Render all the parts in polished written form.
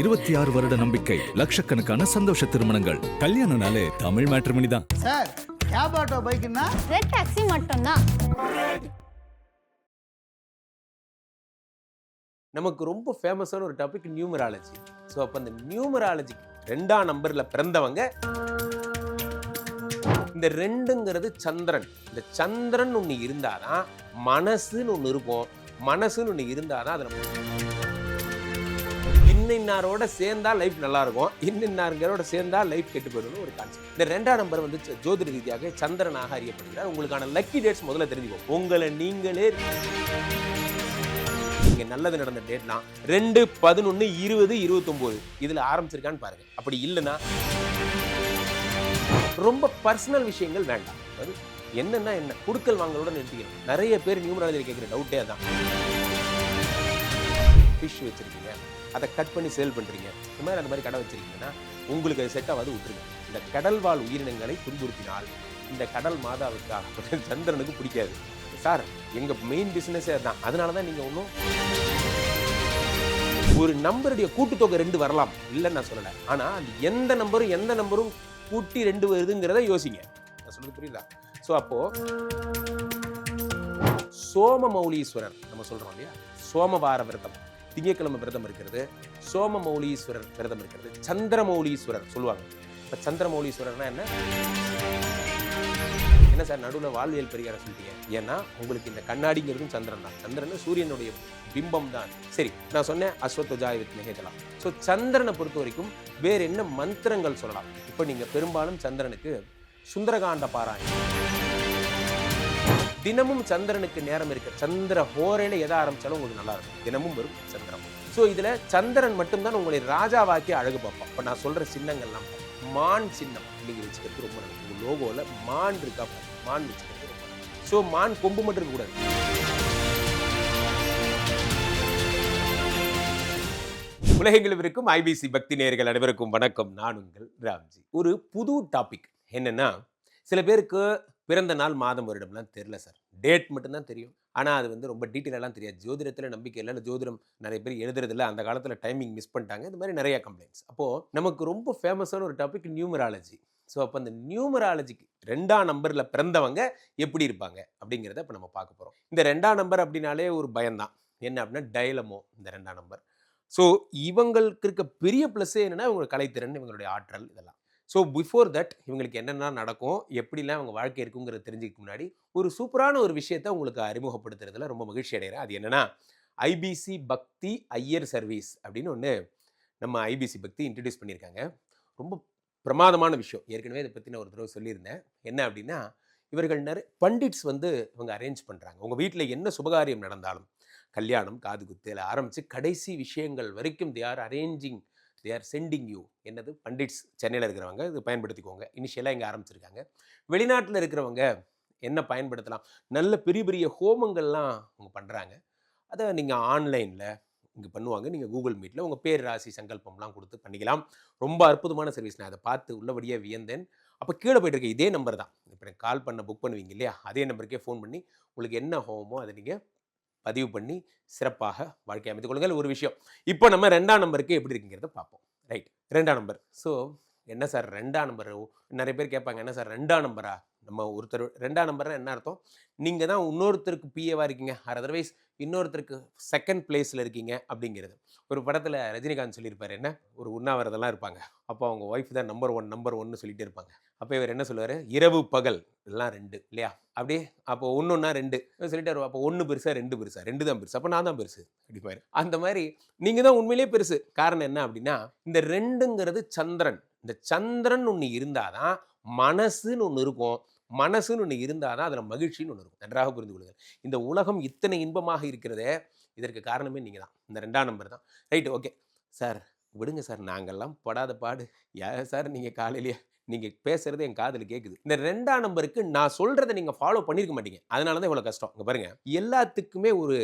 26 வருட நம்பிக்கை, லட்சக்கணக்கான சந்தோஷ திருமணங்கள். கல்யாணம்னாலே தமிழ் மேட்ரிமோனி தான். சார், கேப் ஆட்டோ பைக்குன்னா ரெட் டாக்ஸி மட்டும்தான். நமக்கு ரொம்ப ஃபேமஸான ஒரு டாபிக் நியூமராலஜி. ஸோ அப்போ அந்த நியூமராலஜி 2ஆம் நம்பரில் பிறந்தவங்க, இந்த 2ங்கிறது சந்திரன். இந்த சந்திரன் ஒன்று இருந்தாதான் மனசுன்னு ஒன்று இருக்கும். மனசுன்னு ஒன்று இருந்தாதான் அது நம்ம இன்னின்னாரோட சேர்ந்தா லைஃப் நல்லா இருக்கும், இன்னின்னாரோட சேர்ந்தா லைஃப் கெட்டு போயிடும் ஒரு கான்செப்ட். இந்த 2ஆம் நம்பர் வந்து ஜோதிட ரீதியாக சந்திரனாக அறியப்படுகிறார். உங்களுக்கான லக்கி டேட்ஸ் முதல்ல தெரிஞ்சுக்கோங்க. உங்களை நீங்களே நல்லது நடந்த டேட்லாம் 2, 11, 20, 29 இதுல ஆரம்பிச்சிருக்கான்னு பாருங்க. அப்படி இல்லைன்னா ரொம்ப பர்சனல் விஷயங்கள் வேண்டாம். அது என்னன்னா என்ன குடுக்கல் வாங்கலோட நிறுத்திக்கணும். நிறைய பேர் நியூமராலஜி கேட்குற டவுட்டே அதான். ஃபிஷ் வச்சிருக்கீங்க, அதை கட் பண்ணி சேல் பண்றீங்க, இந்த மாதிரி அந்த மாதிரி கடை வச்சிருக்கீங்கன்னா உங்களுக்கு அது செட் ஆகாது, விட்டுருங்க. இந்த கடல் வாழ் உயிரினங்களை துன்புறுத்தினால் இந்த கடல் மாதாவுக்கு சந்திரனுக்கு பிடிக்காது. சார் எங்க மெயின் பிசினஸே அதுதான். அதனால தான் நீங்க ஒன்றும் ஒரு நம்பருடைய கூட்டுத்தொகை 2 வரலாம் இல்லைன்னு நான் சொல்லலை. ஆனா அந்த எந்த நம்பரும் கூட்டி 2 வருதுங்கிறத யோசிங்க. நான் சொல்றது புரியுதா? ஸோ அப்போ சோமமௌலீஸ்வரர் நம்ம சொல்றோம் இல்லையா, சோமவார விரதம், திங்கட்கிழமை விரதம் இருக்கிறது, சோமமௌலீஸ்வரர் விரதம் இருக்கிறது, சந்திரமௌலீஸ்வரர் சொல்லுவாங்க. இப்போ சந்திரமௌலீஸ்வரர்னா என்ன சார் நடுவில் வாழ்வியல் பரிகாரம் சொல்லிட்டீங்க? ஏன்னா உங்களுக்கு இந்த கண்ணாடிங்கிறதும் சந்திரன் தான். சந்திரன் சூரியனுடைய பிம்பம் தான். சரி, நான் சொன்னேன் அஸ்வத்வஜாய வித்மஹே இதெல்லாம். ஸோ சந்திரனை பொறுத்த வரைக்கும் வேற என்ன மந்திரங்கள் சொல்லலாம்? இப்போ நீங்க பெரும்பாலும் சந்திரனுக்கு சுந்தரகாண்ட பாராயணம், தினமும் சந்திரனுக்கு நேரம் இருக்கு. சந்திர ஹோரையில எதை ஆரம்பிச்சாலும் உங்களுக்கு நல்லா இருக்கும். தினமும் வரும் சந்திரம். ஸோ இதுல சந்திரன் மட்டும்தான் உங்களை ராஜாவாக்கி அழகு பார்ப்போம். இப்போ நான் சொல்ற சின்னங்கள்லாம் மான் சின்னம் நீங்க வச்சுக்கிறது ரொம்ப நல்லது. உங்க லோகோல மான் இருக்கா, மான் வச்சுக்கிறது ரொம்ப நல்லது. ஸோ மான் கொம்பு மட்டும் இருக்கக்கூடாது. உலகெங்கிலும் இருக்கும் ஐபிசி பக்தி நேயர்கள் அனைவருக்கும் வணக்கம். நான் உங்கள் ராம்ஜி. ஒரு புது டாபிக் என்னன்னா, சில பேருக்கு பிறந்த நாள் மாதம் வருடம்லாம் தெரியல சார். டேட் மட்டும்தான் தெரியும். ஆனால் அது வந்து ரொம்ப டீட்டெயிலெல்லாம் தெரியாது. ஜோதிடத்தில் நம்பிக்கை இல்லை, ஜோதிடம் நிறைய பேர் எழுதுறதில்ல, அந்த காலத்தில் டைமிங் மிஸ் பண்ணிட்டாங்க, இந்த மாதிரி நிறைய கம்ப்ளைண்ட்ஸ். அப்போது நமக்கு ரொம்ப ஃபேமஸான ஒரு டாபிக் நியூமராலஜி. ஸோ அப்போ அந்த நியூமராலஜிக்கு 2ஆம் நம்பரில் பிறந்தவங்க எப்படி இருப்பாங்க அப்படிங்கிறத இப்போ நம்ம பார்க்க போகிறோம். இந்த 2ஆம் நம்பர் அப்படின்னாலே ஒரு பயம்தான். என்ன அப்படின்னா டைலமோ இந்த 2ஆம் நம்பர். ஸோ இவங்களுக்கு இருக்க பெரிய ப்ளஸ்ஸே என்னென்னா இவங்களோட கலைத்திறன், இவங்களுடைய ஆற்றல், இதெல்லாம். ஸோ பிஃபோர் தட் இவங்களுக்கு என்னென்ன நடக்கும், எப்படிலாம் அவங்க வாழ்க்கை இருக்குங்கிறத தெரிஞ்சுக்க முன்னாடி ஒரு சூப்பரான ஒரு விஷயத்தை உங்களுக்கு அறிமுகப்படுத்துறதுல ரொம்ப மகிழ்ச்சி அடைகிறேன். அது என்னென்னா ஐபிசி பக்தி ஐயர் சர்வீஸ் அப்படின்னு ஒன்று நம்ம ஐபிசி பக்தி இன்ட்ரடியூஸ் பண்ணியிருக்காங்க. ரொம்ப பிரமாதமான விஷயம். ஏற்கனவே இதை பற்றி நான் ஒரு தடவை சொல்லியிருந்தேன். என்ன அப்படின்னா, இவர்கள் நிறைய பண்டிட்ஸ் வந்து இவங்க அரேஞ்ச் பண்ணுறாங்க. உங்கள் வீட்டில் என்ன சுபகாரியம் நடந்தாலும், கல்யாணம், காது குத்தில் ஆரம்பித்து கடைசி விஷயங்கள் வரைக்கும் தே ஆர் சென்டிங் யூ. என்னது பண்டிட்ஸ் சென்னையில் இருக்கிறவங்க இது பயன்படுத்திக்கோங்க. இனிஷியலாக இங்கே ஆரம்பிச்சிருக்காங்க. வெளிநாட்டில் இருக்கிறவங்க என்ன பயன்படுத்தலாம்? நல்ல பெரிய பெரிய ஹோமங்கள்லாம் அவங்க பண்ணுறாங்க. அதை நீங்கள் ஆன்லைனில் இங்கே பண்ணுவாங்க. நீங்கள் கூகுள் மீட்டில் உங்கள் பேர் ராசி சங்கல்பம்லாம் கொடுத்து பண்ணிக்கலாம். ரொம்ப அற்புதமான சர்வீஸ். நான் அதை பார்த்து உள்ளபடியாக வியந்தேன். அப்போ கீழே போய்ட்டு இருக்க இதே நம்பர் தான். இப்போ கால் பண்ண புக் பண்ணுவீங்க இல்லையா, அதே நம்பருக்கே ஃபோன் பண்ணி உங்களுக்கு என்ன ஹோமோ அதை நீங்கள் பதிவு பண்ணி சிறப்பாக வாழ்க்கை அமைத்துக் கொள்ளுங்கள். ஒரு விஷயம், இப்போ நம்ம 2ஆம் நம்பருக்கு எப்படி இருக்குங்கிறத பார்ப்போம். ரைட், 2ஆம் நம்பர். ஸோ என்ன சார் 2ஆம் நம்பர்? நிறைய பேர் கேட்பாங்க, என்ன சார் 2ஆம் நம்பரா? நம்ம ஒருத்தர் 2ஆம் நம்பர்னா என்ன அர்த்தம்? நீங்கள் தான் இன்னொருத்தருக்கு பிஏவாக இருக்கீங்க, அதர்வைஸ் இன்னொருத்தருக்கு செகண்ட் பிளேஸில் இருக்கீங்க அப்படிங்கிறது. ஒரு படத்தில் ரஜினிகாந்த் சொல்லியிருப்பார், என்ன ஒரு உண்ணாவிரதெல்லாம் இருப்பாங்க. அப்போ அவங்க ஒய்ஃப் தான் நம்பர் ஒன்னு சொல்லிகிட்டே இருப்பாங்க. அப்போ இவர் என்ன சொல்லுவார், இரவு பகல் எல்லாம் 2 இல்லையா, அப்படியே அப்போ 1 2 சொல்லிட்டு அப்போ 1 பெருசா 2 பெருசா, 2 தான் பெருசு, அப்போ நான் தான் பெருசு அப்படிப்பாரு. அந்த மாதிரி நீங்கள் தான் உண்மையிலேயே பெருசு. காரணம் என்ன அப்படின்னா, இந்த 2ங்கிறது சந்திரன். இந்த சந்திரன் ஒன்று இருந்தாதான் மனசுன்னு ஒன்று இருக்கும். மனசுன்னு ஒன்று இருந்தாதான் அதில் மகிழ்ச்சின்னு ஒன்று இருக்கும். நன்றாக புரிந்து கொள்ளுங்கள். இந்த உலகம் இத்தனை இன்பமாக இருக்கிறதே, இதற்கு காரணமே நீங்கள் தான். இந்த 2ஆம் நம்பர் தான். ரைட்டு, ஓகே சார், விடுங்க சார், நாங்கள்லாம் படாத பாடு. யார் சார் நீங்கள் காலையிலேயே நீங்கள் பேசுறது என் காதில் கேட்குது. இந்த 2ஆம் நம்பருக்கு நான் சொல்கிறத நீங்கள் ஃபாலோ பண்ணியிருக்க மாட்டீங்க. அதனால தான் இவ்வளோ கஷ்டம். இங்கே பாருங்கள், எல்லாத்துக்குமே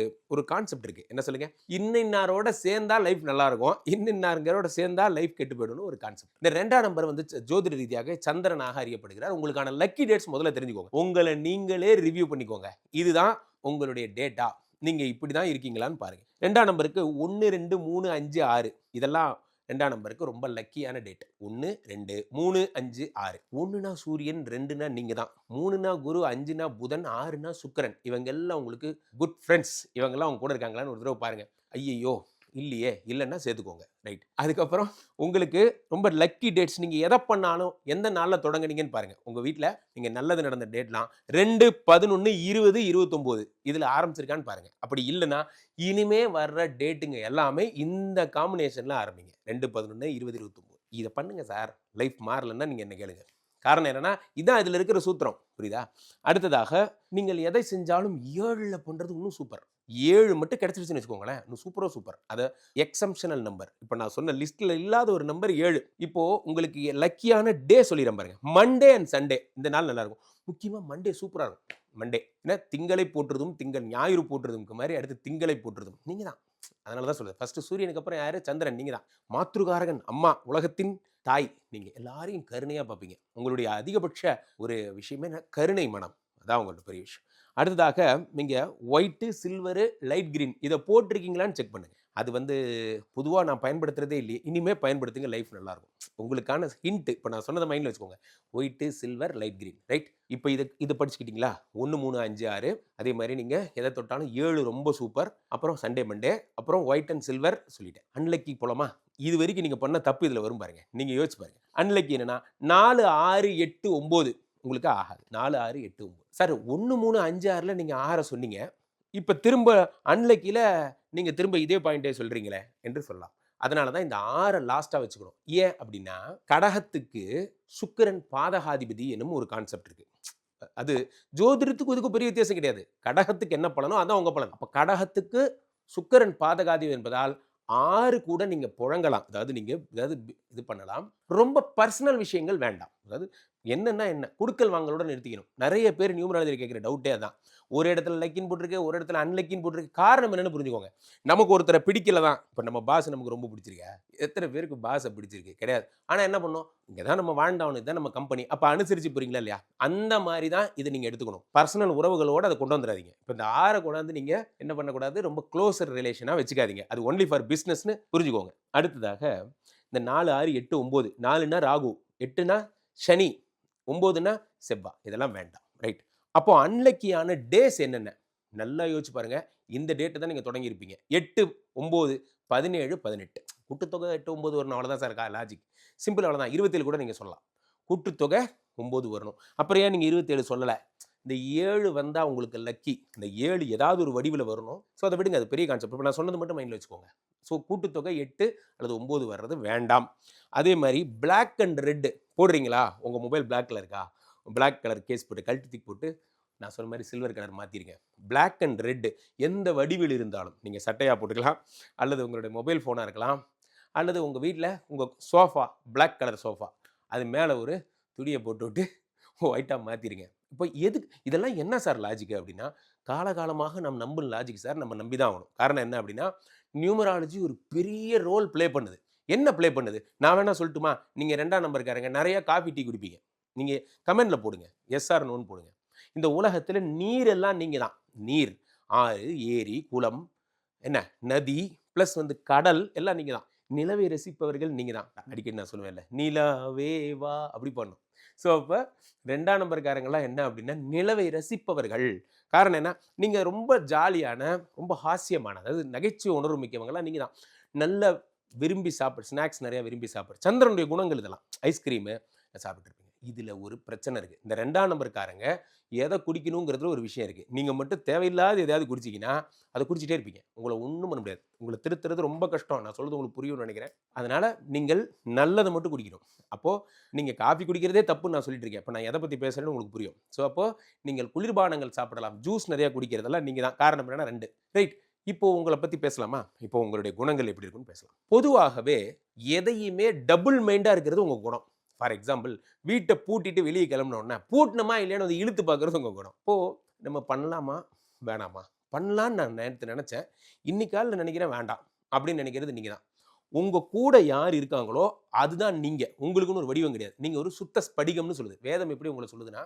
ஒரு கான்செப்ட் இருக்குது. என்ன சொல்லுங்கள், இன்னின்னாரோட சேர்ந்தா லைஃப் நல்லா இருக்கும், இன்னின்னாரோட சேர்ந்தா லைஃப் கெட்டு போயிடும்னு ஒரு கான்செப்ட். இந்த 2ஆம் நம்பர் வந்து ஜோதிட ரீதியாக சந்திரனாக அறியப்படுகிறார். உங்களுக்கான லக்கி டேட்ஸ் முதல்ல தெரிஞ்சுக்கோங்க. உங்களை நீங்களே ரிவ்யூ பண்ணிக்கோங்க. இதுதான் உங்களுடைய டேட்டா. நீங்கள் இப்படி தான் இருக்கீங்களான்னு பாருங்கள். 2ஆம் நம்பருக்கு 1 2 3 5 6 இதெல்லாம் 2ஆம் நம்பருக்கு ரொம்ப லக்கியான டேட். 1, 2, 3, 5, 6. 1னா சூரியன், 2னா நீங்க தான், 3னா குரு, 5னா புதன், 6னா சுக்கிரன். இவங்க எல்லாம் உங்களுக்கு குட் ஃப்ரெண்ட்ஸ். இவங்கெல்லாம் அவங்க கூட இருக்காங்களான்னு ஒரு தடவை பாருங்க. ஐயையோ இல்லையே, இல்லைன்னா சேர்த்துக்கோங்க. ரைட். அதுக்கப்புறம் உங்களுக்கு ரொம்ப லக்கி டேட்ஸ். நீங்க எதை பண்ணாலும் எந்த நாள்ல தொடங்குனீங்கன்னு பாருங்க. உங்க வீட்ல நீங்க நல்லது நடந்த டேட்லாம் 2, 11, 20, 29 இதுல ஆரம்பிச்சிருக்கான்னு பாருங்க. அப்படி இல்லைன்னா இனிமே வர்ற டேட்டுங்க எல்லாமே இந்த காம்பினேஷன்ல ஆரம்பிங்க. 2, 11, 20, 29 இதை பண்ணுங்க சார். லைஃப் மாறலன்னா நீங்க என்ன கேளுங்க. காரணம் என்னன்னா இதான் இதுல இருக்கிற சூத்திரம். புரியுதா? அடுத்ததாக நீங்கள் எதை செஞ்சாலும் 7ல பண்றது இன்னும் சூப்பர். 7 மட்டும் கிடைச்சிருச்சுன்னு வச்சுக்கோங்களேன், இன்னும் சூப்பர். அதை எக்ஸம்ஷனல் நம்பர். இப்போ நான் சொன்ன லிஸ்ட்ல இல்லாத ஒரு நம்பர் 7. இப்போ உங்களுக்கு லக்கியான டே சொல்லிடுறேன் பாருங்க. மண்டே அண்ட் சண்டே இந்த நாள் நல்லா இருக்கும். முக்கியமா மண்டே சூப்பரா இருக்கும். மண்டே ஏன்னா திங்களை போற்றுதும் திங்கள் ஞாயிறு போற்றுதும் மாதிரி அடுத்து திங்களை போற்றுதும் நீங்க தான். அதனால தான் சொல்லுது. ஃபர்ஸ்ட் சூரியனுக்கு அப்புறம் யாரு? சந்திரன். நீங்க தான் மாத்ருகாரகன், அம்மா, உலகத்தின் தாய். நீங்க எல்லாரையும் கருணையா பார்ப்பீங்க. உங்களுடைய அதிகபட்ச ஒரு விஷயமே கருணை மனம். அதான் உங்களோட பெரிய விஷயம். அடுத்ததாக நீங்க ஒயிட்டு, சில்வரு, லைட் கிரீன் இதை போட்டிருக்கீங்களான்னு செக் பண்ணுங்க. அது பொதுவாக நான் பயன்படுத்துறதே இல்லையே, இனிமே பயன்படுத்துங்க. லைஃப் நல்லா இருக்கும். உங்களுக்கான ஹிண்ட் இப்போ நான் சொன்னதை மைண்டில் வச்சுக்கோங்க. White, silver, light green. Right. இப்போ இதை படிச்சுக்கிட்டீங்களா? 1, 3, 5, 6. அதே மாதிரி நீங்க எதை தொட்டாலும் 7 ரொம்ப சூப்பர். அப்புறம் சண்டே, மண்டே, அப்புறம் ஒயிட் அண்ட் சில்வர் சொல்லிட்டேன். அன்லக்கி போலாமா? இது வரைக்கும் நீங்க பண்ண தப்பு இதுல வரும் பாருங்க. நீங்க யோசிச்சு பாருங்க. அன்லக்கி என்னன்னா 4, 6, 8, 9 உங்களுக்கு ஆகாது. 4, 6, 8, 9 சார். 1, 3, 5, 6ல நீங்க 6 சொன்னீங்க. இப்ப திரும்ப அன்லக்கில நீங்க திரும்ப இதே பாயிண்டே சொல்றீங்களே என்று சொல்லலாம். அதனால தான் இந்த 6 லாஸ்டா வச்சுக்கணும். ஏன் அப்படின்னா கடகத்துக்கு சுக்கிரன் பாதகாதிபதி என்னும் ஒரு கான்செப்ட் இருக்கு. அது ஜோதிடத்துக்கு இதுக்கு பெரிய வித்தியாசம் கிடையாது. கடகத்துக்கு என்ன பலனோ அதான் உங்க பலன். அப்ப கடகத்துக்கு சுக்கிரன் பாதகாதிபதி என்பதால் 6 கூட நீங்க புழங்கலாம். அதாவது நீங்க இது பண்ணலாம். ரொம்ப பர்சனல் விஷயங்கள் வேண்டாம். அதாவது என்னன்னா என்ன குடுக்கல் வாங்கலோட நிறுத்திக்கணும். நிறைய பேர் நியூமராலஜி கேட்குற டவுட்டே அதான். ஒரு இடத்துல லக்கின்னு போட்டிருக்கு, ஒரு இடத்துல அன்லக்கின்னு போட்டிருக்கு. காரணம் என்னன்னு புரிஞ்சுக்கோங்க. நமக்கு ஒருத்தரை பிடிக்கல தான். இப்போ நம்ம பாஸ் நமக்கு ரொம்ப பிடிச்சிருக்கா? எத்தனை பேருக்கு பாஸை பிடிச்சிருக்கு? கிடையாது. ஆனால் என்ன பண்ணோம்? இங்கே தான் நம்ம வாழ்ந்தவனு, இதுதான் நம்ம கம்பெனி. அப்போ அனுசரிச்சு போறீங்களா இல்லையா? அந்த மாதிரி தான் இதை நீங்கள் எடுத்துக்கணும். பர்சனல் உறவுகளோடு அதை கொண்டு வந்துடாதீங்க. இப்போ இந்த 6 கொண்டாந்து நீங்கள் என்ன பண்ணக்கூடாது? ரொம்ப க்ளோசர் ரிலேஷனாக வச்சுக்காதீங்க. அது ஒன்லி ஃபார் பிஸ்னஸ்னு புரிஞ்சுக்கோங்க. அடுத்ததாக இந்த 4, 6, 8, 9 4னா ராகு, 8னா சனி, 9னா செவ்வாய். இதெல்லாம் வேண்டாம். ரைட். அப்போ அன்லக்கியான டேஸ் என்னென்ன நல்லா யோசிச்சு பாருங்க. இந்த டேட்டை தான் நீங்கள் தொடங்கியிருப்பீங்க. 8, 9, 17, 18 கூட்டுத்தொகை 8, 9 வரணும். அவ்வளோதான் சார் லாஜிக். சிம்பிள் அவ்வளோதான். 27 கூட நீங்கள் சொல்லலாம். கூட்டுத்தொகை 9 வரணும். அப்புறம் ஏன் நீங்கள் 27 சொல்லலை? இந்த 7 வந்தால் உங்களுக்கு லக்கி. இந்த 7 ஏதாவது ஒரு வடிவில் வரணும். ஸோ அதை விடுங்க, அது பெரிய கான்செப்ட். இப்போ நான் சொன்னது மட்டும் மைண்டில் வச்சுக்கோங்க. ஸோ கூட்டுத்தொகை 8 அல்லது 9 வர்றது வேண்டாம். அதே மாதிரி பிளாக் அண்ட் ரெட் போடுறீங்களா? உங்கள் மொபைல் பிளாக்ல இருக்கா? பிளாக் கலர் கேஸ் போட்டு கழட்டி போட்டு நான் சொன்ன மாதிரி சில்வர் கலர் மாற்றிருங்க. பிளாக் அண்ட் ரெட் எந்த வடிவில் இருந்தாலும் நீங்கள் சட்டையாக போட்டுக்கலாம், அல்லது உங்களுடைய மொபைல் ஃபோனாக இருக்கலாம், அல்லது உங்கள் வீட்டில் உங்கள் சோஃபா பிளாக் கலர் சோஃபா அது மேலே ஒரு துணியை போட்டு விட்டு ஒயிட்டாக மாற்றிடுங்க. இப்போ எதுக்கு இதெல்லாம் என்ன சார் லாஜிக் அப்படின்னா, காலகாலமாக நாம் நம்பும் லாஜிக் சார். நம்ம நம்பி தான் ஆகணும். காரணம் என்ன அப்படின்னா நியூமராலஜி ஒரு பெரிய ரோல் ப்ளே பண்ணுது. என்ன ப்ளே பண்ணுது? நான் வேணா சொல்லட்டுமா? நீங்கள் 2ஆம் நம்பருக்காரங்க நிறையா காஃபி டீ குடிப்பீங்க. நீங்கள் கமெண்டில் போடுங்க, எஸ் ஆர் நோன்னு போடுங்க. இந்த உலகத்தில் நீர் எல்லாம் நீங்கள் தான். நீர், ஆறு, ஏரி, குளம், என்ன நதி, ப்ளஸ் கடல் எல்லாம் நீங்கள் தான். நிலவை ரசிப்பவர்கள் நீங்கள் தான். அடிக்கடி நான் சொல்லுவேன்ல, நிலவே வா அப்படி பண்ணும். ஸோ அப்போ 2ஆம் நம்பருக்காரங்களாம் என்ன அப்படின்னா நிலவை ரசிப்பவர்கள். காரணம் என்ன? நீங்கள் ரொம்ப ஜாலியான, ரொம்ப ஹாஸ்யமான, அதாவது நகைச்சுவை உணர்வு மிக்கவங்களாம் நீங்கள் தான். நல்ல விரும்பி சாப்பிடு, ஸ்நாக்ஸ் நிறையா விரும்பி சாப்பிடு. சந்திரனுடைய குணங்கள் இதெல்லாம். ஐஸ்கிரீமு சாப்பிட்டுருப்பீங்க. இதில் ஒரு பிரச்சனை இருக்குது. இந்த 2ஆம் நம்பருக்காரங்க எதை குடிக்கணுங்கிறதுல ஒரு விஷயம் இருக்குது. நீங்கள் மட்டும் தேவையில்லாத எதையாவது குடிச்சிங்கன்னா அதை குடிச்சிட்டே இருப்பீங்க. உங்களை ஒன்றும் பண்ண முடியாது. உங்களை திருத்துறது ரொம்ப கஷ்டம். நான் சொல்கிறது உங்களுக்கு புரியும்னு நினைக்கிறேன். அதனால் நீங்கள் நல்லதை மட்டும் குடிக்கணும். அப்போது நீங்கள் காஃபி குடிக்கிறதே தப்புன்னு நான் சொல்லிட்டு இருக்கேன். இப்போ நான் எதை பற்றி பேசுகிறேன்னு உங்களுக்கு புரியும். ஸோ அப்போது நீங்கள் குளிர்பானங்கள் சாப்பிடலாம், ஜூஸ் நிறையா குடிக்கிறதெல்லாம் நீங்கள் தான். காரணம் என்னன்னா 2. ரைட். இப்போ உங்களை பற்றி பேசலாமா? இப்போ உங்களுடைய குணங்கள் எப்படி இருக்குன்னு பேசலாம். பொதுவாகவே எதையுமே டபுள் மைண்டாக இருக்கிறது உங்கள் குணம். ஃபார் எக்ஸாம்பிள், வீட்டை பூட்டிட்டு வெளியே கிளம்பினோன்னா பூட்டினமா இல்லையான்னு அதை இழுத்து பார்க்குறது உங்கள் குணம். இப்போது நம்ம பண்ணலாமா வேணாமா? பண்ணலான்னு நான் நேற்று நினச்சேன், இன்னைக்கால நினைக்கிறேன் வேண்டாம் அப்படின்னு நினைக்கிறது நீங்கள் தான். உங்கள் கூட யார் இருக்காங்களோ அதுதான் நீங்கள். உங்களுக்குன்னு ஒரு வடிவம் கிடையாது. நீங்கள் ஒரு சுத்த ஸ்படிகம்னு சொல்லுது வேதம். எப்படி உங்களை சொல்லுதுன்னா,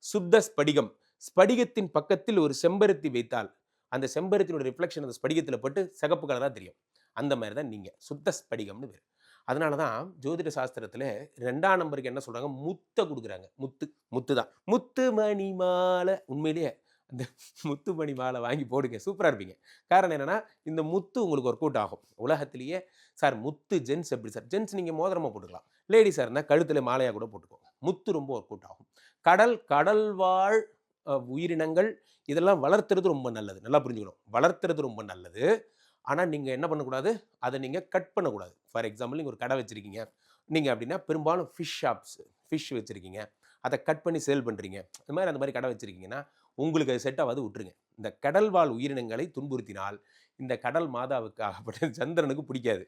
சுத்த ஸ்படிகம். ஸ்படிகத்தின் பக்கத்தில் ஒரு செம்பருத்தி வைத்தால் அந்த செம்பருத்தினோட ரிஃப்ளெக்ஷன் அந்த ஸ்படிகத்தில் பட்டு சிகப்பு கலராக தெரியும். அந்த மாதிரி தான் நீங்கள் சுத்த ஸ்படிகம்னு பேர். அதனால தான் ஜோதிட சாஸ்திரத்தில் 2ஆம் நம்பருக்கு என்ன சொல்கிறாங்க, முத்தை கொடுக்குறாங்க. முத்து தான். முத்து மணி மாலை. உண்மையிலேயே அந்த முத்து மணி மாலை வாங்கி போடுங்க, சூப்பராக இருப்பீங்க. காரணம் என்னென்னா, இந்த முத்து உங்களுக்கு ஒர்க் அவுட் ஆகும். உலகத்திலேயே சார் முத்து ஜென்ஸ் எப்படி சார்? ஜென்ஸ் நீங்கள் மோதிரமாக போட்டுக்கலாம், லேடிஸாக இருந்தால் கழுத்தில் மாலையாக கூட போட்டுக்கோங்க. முத்து ரொம்ப ஒர்க் அவுட் ஆகும். கடல் வாழ் உயிரினங்கள் இதெல்லாம் வளர்த்துறது ரொம்ப நல்லது. நல்லா புரிஞ்சுக்கணும், வளர்த்துறது ரொம்ப நல்லது. ஆனால் நீங்கள் என்ன பண்ணக்கூடாது, அதை நீங்கள் கட் பண்ணக்கூடாது. ஃபார் எக்ஸாம்பிள், நீங்கள் ஒரு கடை வச்சுருக்கீங்க நீங்கள் அப்படின்னா, பெரும்பாலும் ஃபிஷ் ஷாப்ஸ், ஃபிஷ் வச்சுருக்கீங்க, அதை கட் பண்ணி சேல் பண்ணுறீங்க, அந்த மாதிரி கடை வச்சுருக்கீங்கன்னா உங்களுக்கு அது செட் ஆகாது, விட்டுருங்க. இந்த கடல் வாழ் உயிரினங்களை துன்புறுத்தினால் இந்த கடல் மாதாவுக்கு ஆகப்பட்ட சந்திரனுக்கு பிடிக்காது.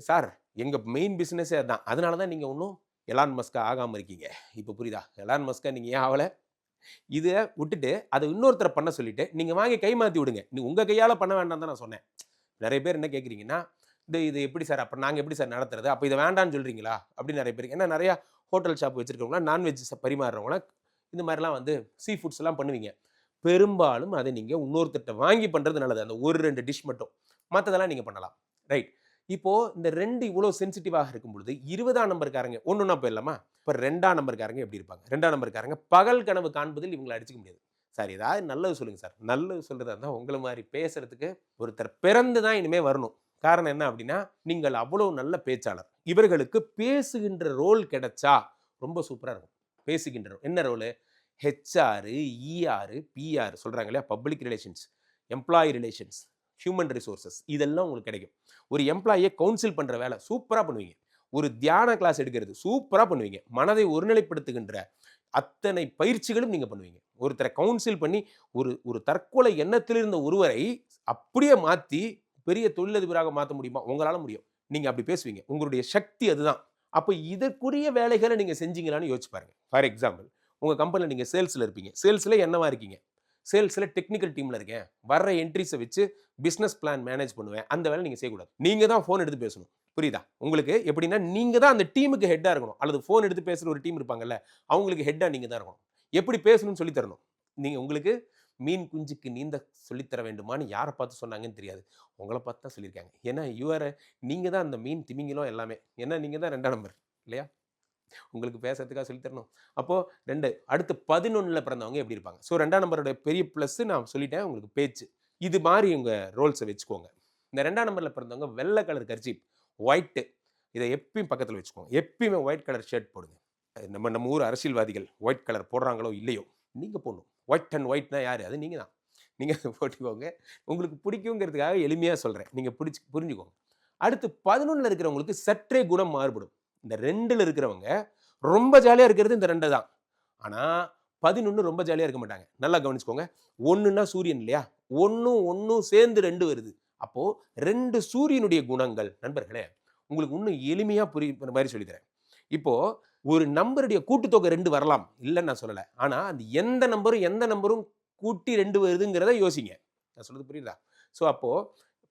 சார் எங்கள் மெயின் பிஸ்னஸே அதுதான். அதனால தான் நீங்கள் ஒன்றும் எலான் மஸ்கா ஆகாமல் இருக்கீங்க. இப்போ புரியுதா? எலான் மஸ்கா நீங்கள் ஏன் ஆகலை? இதை விட்டுட்டு அதை இன்னொருத்தரை பண்ண சொல்லிவிட்டு நீங்கள் வாங்கி கை மாற்றி விடுங்க. நீங்கள் உங்கள் கையால் பண்ண வேண்டாம் தான் நான் சொன்னேன். நிறைய பேர் என்ன கேட்குறீங்கன்னா, இது எப்படி சார், அப்புறம் நாங்கள் எப்படி சார் நடத்துறது, அப்போ இதை வேண்டான்னு சொல்கிறீங்களா அப்படின்னு நிறைய பேர். ஏன்னா நிறையா ஹோட்டல் ஷாப் வச்சுருக்கவங்களாம், நான்வெஜ் பரிமாறுறவங்களாம் இந்த மாதிரிலாம் வந்து சீ ஃபுட்ஸ்லாம் பண்ணுவீங்க. பெரும்பாலும் அதை நீங்கள் இன்னொருத்தட்ட வாங்கி பண்ணுறது நல்லது. அந்த 1-2 டிஷ் மட்டும், மற்றதெல்லாம் நீங்கள் பண்ணலாம். ரைட். இப்போது இந்த 2 இவ்வளோ சென்சிட்டிவாக இருக்கும் பொழுது 20ஆம் நம்பருக்காரங்க ஒன்றுனா போயிடலாமா? இப்போ 2ஆம் நம்பருக்காரங்க எப்படி இருப்பாங்க? 2ஆம் நம்பருக்காரங்க பகல் கனவு காண்பதில் இவங்களை அடிச்சுக்க முடியாது. சார் ஏதாவது நல்லது சொல்லுங்கள் சார். நல்லது சொல்கிறதா இருந்தால் உங்களை மாதிரி பேசுகிறதுக்கு ஒருத்தர் பிறந்து தான் இனிமேல் வரணும். காரணம் என்ன அப்படின்னா, நீங்கள் அவ்வளோ நல்ல பேச்சாளர். இவர்களுக்கு பேசுகின்ற ரோல் கிடைச்சா ரொம்ப சூப்பராக இருக்கும். பேசுகின்ற ரோல் என்ன ரோலு? ஹெச்ஆர், இஆர், பிஆர் சொல்கிறாங்க இல்லையா, public relations, employee relations, human resources, இதெல்லாம் உங்களுக்கு கிடைக்கும். ஒரு எம்ப்ளாயியை கவுன்சில் பண்ணுற வேலை சூப்பராக பண்ணுவீங்க. ஒரு தியான கிளாஸ் எடுக்கிறது சூப்பராக பண்ணுவீங்க. மனதை ஒருநிலைப்படுத்துகின்ற அத்தனை பயிற்சிகளும் நீங்கள் பண்ணுவீங்க. ஒருத்தரை கவுன்சில் பண்ணி ஒரு தற்கொலை எண்ணத்தில் இருந்த ஒருவரை அப்படியே மாற்றி பெரிய தொழிலதிபராக மாற்ற முடியுமா? உங்களால் முடியும். நீங்கள் அப்படி பேசுவீங்க. உங்களுடைய சக்தி அதுதான். அப்போ இதற்குரிய வேலைகளை நீங்கள் செஞ்சீங்களான்னு யோசிச்சு பாருங்கள். ஃபார் எக்ஸாம்பிள், உங்கள் கம்பெனியில் நீங்கள் சேல்ஸில் இருப்பீங்க. சேல்ஸில் என்னவா இருக்கீங்க? சேல்ஸில் டெக்னிக்கல் டீமில் இருக்கேன், வர்ற என்ட்ரிஸை வச்சு பிஸ்னஸ் பிளான் மேனேஜ் பண்ணுவேன். அந்த வேலை நீங்கள் செய்யக்கூடாது. நீங்கள் தான் ஃபோன் எடுத்து பேசணும். புரியுதா உங்களுக்கு? எப்படின்னா, நீங்கள் தான் அந்த டீமுக்கு ஹெட்டாக இருக்கணும். அல்லது ஃபோன் எடுத்து பேசுகிற ஒரு டீம் இருப்பாங்கல்ல, அவங்களுக்கு ஹெட்டாக நீங்கள் தான் இருக்கணும். எப்படி பேசணும்னு சொல்லித்தரணும். நீங்கள் உங்களுக்கு மீன் குஞ்சுக்கு நீந்த சொல்லித்தர வேண்டுமான்னு யாரை பார்த்து சொன்னாங்கன்னு தெரியாது, உங்களை பார்த்து தான் சொல்லியிருக்காங்க. ஏன்னா நீங்கள் தான் அந்த மீன் திமிங்கிலும் எல்லாமே. ஏன்னா நீங்கள் தான் 2ஆம் நம்பர் இல்லையா? உங்களுக்கு பேசுறதுக்காக சொல்லித்தரணும். அப்போது 2 அடுத்து 11 பிறந்தவங்க எப்படி இருப்பாங்க? ஸோ 2ஆம் நம்பரோட பெரிய ப்ளஸ் நான் சொல்லிட்டேன், உங்களுக்கு பேச்சு. இது மாதிரி உங்கள் ரோல்ஸை வச்சுக்கோங்க. இந்த 2ஆம் நம்பரில் பிறந்தவங்க வெள்ளை கலர் கர்ச்சீப், ஒயிட்டு, இதை எப்பயும் பக்கத்தில் வச்சுக்கோங்க. எப்பயுமே ஒயிட் கலர் ஷர்ட் போடுங்க. நம்ம ஊர் அரசியல்வாதிகள் ஒயிட் கலர் போடுறாங்களோ இல்லையோ, நீங்கள் போடணும். ஒயிட் அண்ட் ஒயிட்னா யார்? அது நீங்கள் தான். நீங்கள் போட்டுக்கோங்க. உங்களுக்கு பிடிக்குங்கிறதுக்காக எளிமையாக சொல்கிறேன், நீங்கள் புரிஞ்சுக்கோங்க. அடுத்து 11 இருக்கிறவங்களுக்கு சற்றே குணம் மாறுபடும். இந்த 2ல் இருக்கிறவங்க ரொம்ப ஜாலியாக இருக்கிறது இந்த 2 தான். ஆனால் 11 ரொம்ப ஜாலியாக இருக்க மாட்டாங்க. நல்லா கவனிச்சுக்கோங்க. 1ன்னா சூரியன் இல்லையா? 1 சேர்ந்து 2 வருது. அப்போது 2 சூரியனுடைய குணங்கள். நண்பர்களே, உங்களுக்கு இன்னும் எளிமையாக புரியுற மாதிரி சொல்லித்தரேன். இப்போது ஒரு நம்பருடைய கூட்டுத்தொகை 2 வரலாம், இல்லைன்னு நான் சொல்லலை. ஆனால் அந்த எந்த நம்பரும் கூட்டி 2 வருதுங்கிறத யோசிங்க. நான் சொல்கிறது புரியுதா? ஸோ அப்போது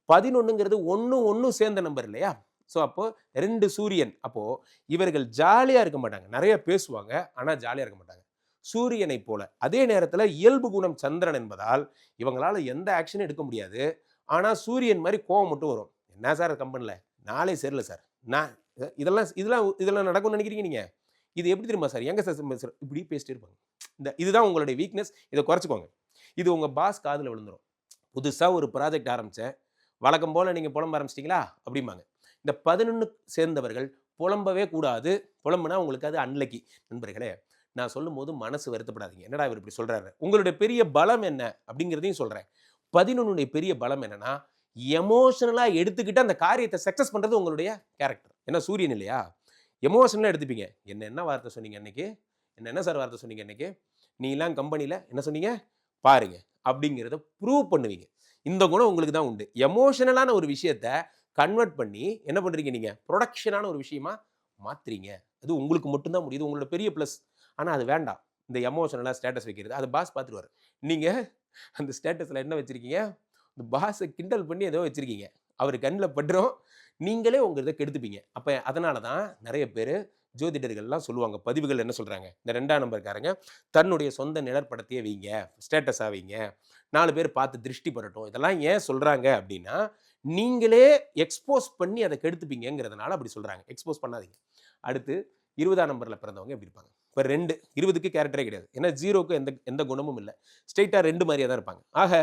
11ங்கிறது 1 சேர்ந்த நம்பர் இல்லையா? ஸோ அப்போது 2 சூரியன். அப்போது இவர்கள் ஜாலியாக இருக்க மாட்டாங்க. நிறைய பேசுவாங்க, ஆனால் ஜாலியாக இருக்க மாட்டாங்க. சூரியனை போல. அதே நேரத்தில் இயல்பு குணம் சந்திரன் என்பதால் இவங்களால் எந்த ஆக்ஷனும் எடுக்க முடியாது. ஆனால் சூரியன் மாதிரி கோவம் மட்டும் வரும். என்ன சார் கம்பெனியில் நாளே சரியில்லை சார், நான் இதெல்லாம் நடக்கும்னு நினைக்கிறீங்க நீங்கள்? இது எப்படி தெரியுமா சார்? எங்கே சார் இப்படி பேசிட்டே இருப்பாங்க. இதுதான் உங்களுடைய வீக்னஸ். இதை குறைச்சிக்கோங்க. இது உங்கள் பாஸ் காதில் விழுந்துடும். புதுசாக ஒரு ப்ராஜெக்ட் ஆரம்பித்தேன், வழக்கம் போல் நீங்கள் புலம்ப ஆரம்பிச்சிட்டிங்களா அப்படிம்பாங்க. இந்த 11 சேர்ந்தவர்கள் புலம்பவே கூடாது. புலம்புனா உங்களுக்கு அது அன்லக்கி. நண்பர்களே, நான் சொல்லும் போது மனசு வருத்தப்படாதீங்க. என்னடா இவர் இப்படி சொல்கிறாரு? உங்களுடைய பெரிய பலம் என்ன அப்படிங்கிறதையும் சொல்கிறேன். 11 பெரிய பலம் என்னன்னா, எமோஷனலாக எடுத்துக்கிட்டு அந்த காரியத்தை சக்ஸஸ் பண்ணுறது உங்களுடைய கேரக்டர். ஏன்னா சூரியன் இல்லையா? எமோஷனலாக எடுத்துப்பீங்க. என்ன வார்த்தை சொன்னீங்க அன்னைக்கு? என்ன சார் வார்த்தை சொன்னீங்க அன்னைக்கு? நீலாம் கம்பெனியில் என்ன சொன்னீங்க பாருங்க அப்படிங்கிறத ப்ரூவ் பண்ணுவீங்க. இந்த குணம் உங்களுக்கு தான் உண்டு. எமோஷனலான ஒரு விஷயத்த கன்வெர்ட் பண்ணி என்ன பண்ணுறீங்க? நீங்கள் ப்ரொடக்ஷனான ஒரு விஷயமா மாற்றுறீங்க. அது உங்களுக்கு மட்டும்தான் முடியுது, உங்களோட பெரிய ப்ளஸ். ஆனால் அது வேண்டாம். இந்த எமோஷனலாக ஸ்டேட்டஸ் வைக்கிறது அது பாஸ் பார்த்துருவார். நீங்கள் அந்த ஸ்டேட்டஸில் என்ன வச்சுருக்கீங்க? இந்த பாஸை கிண்டல் பண்ணி ஏதோ வச்சுருக்கீங்க. அவர் கண்ணில் பட்டுரும், நீங்களே உங்கள் இதை கெடுத்துப்பீங்க. அப்போ அதனால தான் நிறைய பேர் ஜோதிடர்கள்லாம் சொல்லுவாங்க, பதிவுகள் என்ன சொல்கிறாங்க, இந்த 2ஆம் நம்பர்காரங்க தன்னுடைய சொந்த நிழற்படத்தையே வைங்க, ஸ்டேட்டஸாக வைங்க, 4 பேர் பார்த்து திருஷ்டி படட்டும். இதெல்லாம் ஏன் சொல்கிறாங்க அப்படின்னா, நீங்களே எக்ஸ்போஸ் பண்ணி அதை கெடுத்துப்பீங்கிறதுனால அப்படி சொல்றாங்க. எக்ஸ்போஸ் பண்ணாதீங்க. அடுத்து 20ஆம் நம்பர்ல பிறந்தவங்க எப்படி இருப்பாங்க? இப்போ 2 20க்கு கேரக்டரே கிடையாது. ஏன்னா 0க்கு எந்த எந்த குணமும் இல்லை. ஸ்ட்ரெயிட்டா 2 மாதிரியே தான் இருப்பாங்க. ஆக